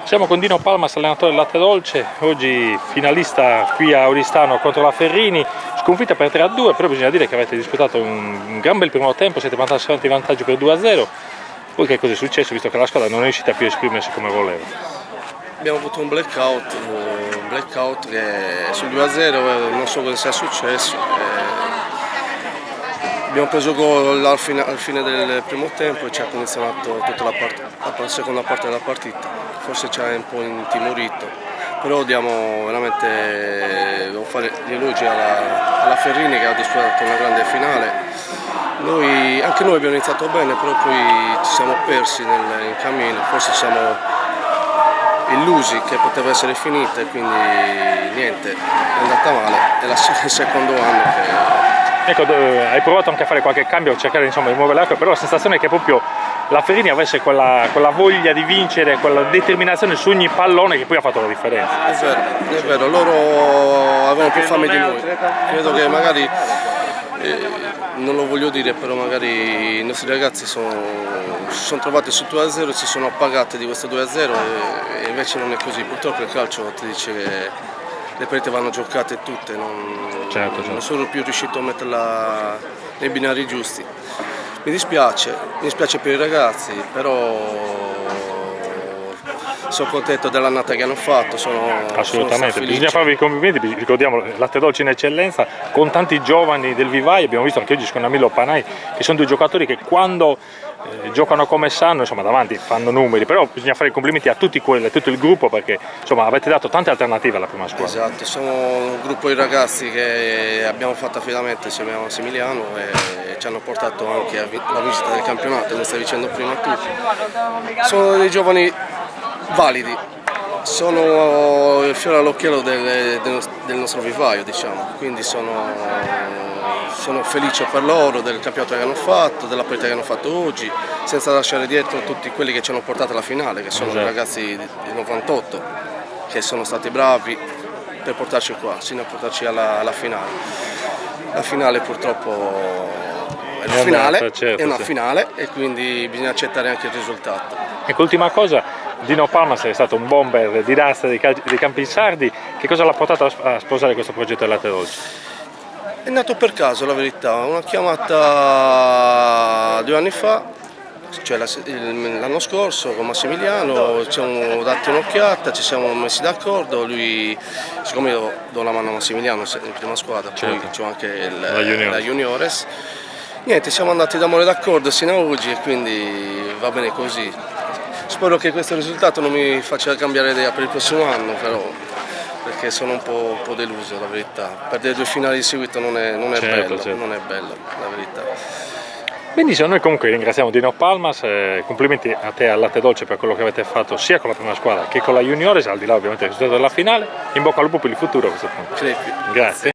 Siamo con Dino Palmas, allenatore del Latte Dolce, oggi finalista qui a Oristano contro la Ferrini, sconfitta per 3-2, però bisogna dire che avete disputato un gran bel primo tempo, siete passati in vantaggio per 2-0, poi che cosa è successo visto che la squadra non è riuscita più a esprimersi come voleva? Abbiamo avuto un blackout che sul 2-0 non so cosa sia successo. Abbiamo preso gol al fine del primo tempo e ci ha condizionato tutta la seconda parte della partita. Forse ci ha un po' intimorito, però devo fare gli elogi alla Ferrini che ha disputato una grande finale. Anche noi abbiamo iniziato bene, però poi ci siamo persi in cammino, forse siamo illusi che poteva essere finita e quindi niente, è andata male, è il secondo anno che... Ecco, hai provato anche a fare qualche cambio, a cercare insomma, di muovere l'acqua, però la sensazione è che proprio la Ferrini avesse quella voglia di vincere, quella determinazione su ogni pallone che poi ha fatto la differenza. È vero, loro avevano più fame di noi, credo che magari, non lo voglio dire, però magari i nostri ragazzi si sono trovati su 2-0 e si sono appagati di questo 2-0 e invece non è così, purtroppo il calcio ti dice che le partite vanno giocate tutte, non sono più riuscito a metterla nei binari giusti. Mi dispiace per i ragazzi, però sono contento dell'annata che hanno fatto. Assolutamente, bisogna farvi i complimenti, ricordiamo Latte Dolce in eccellenza, con tanti giovani del vivaio, abbiamo visto anche oggi con Amilo Panai, che sono due giocatori che quando giocano come sanno, insomma davanti fanno numeri, però bisogna fare i complimenti a tutti quelli, a tutto il gruppo, perché insomma avete dato tante alternative alla prima squadra. Esatto, sono un gruppo di ragazzi che abbiamo fatto affidamento insieme a Massimiliano e ci hanno portato anche alla visita del campionato, come stai dicendo prima tu. Sono dei giovani validi, sono il fiore all'occhiello del nostro vivaio, diciamo, quindi sono felice per loro del campionato che hanno fatto, della partita che hanno fatto oggi, senza lasciare dietro tutti quelli che ci hanno portato alla finale, che sono i ragazzi del 98, che sono stati bravi per portarci qua, sino a portarci alla finale. La finale purtroppo è una finale e quindi bisogna accettare anche il risultato. Ecco, ultima cosa, Dino Palmas è stato un bomber di razza dei Campi Sardi, che cosa l'ha portato a sposare questo progetto del Latte Dolce? È nato per caso, la verità, una chiamata 2 anni fa, cioè l'anno scorso con Massimiliano, ci siamo dati un'occhiata, ci siamo messi d'accordo, lui, siccome io do la mano a Massimiliano in prima squadra, poi c'è anche la Juniores, niente, siamo andati d'amore d'accordo sino a oggi e quindi va bene così. Spero che questo risultato non mi faccia cambiare idea per il prossimo anno, però, perché sono un po' deluso, la verità. Perdere 2 finali di seguito non è bello, non è bello, la verità. Benissimo, noi comunque ringraziamo Dino Palmas, complimenti a te e al Latte Dolce per quello che avete fatto sia con la prima squadra che con la Juniores, al di là ovviamente del risultato della finale, in bocca al lupo per il futuro a questo punto. Grazie.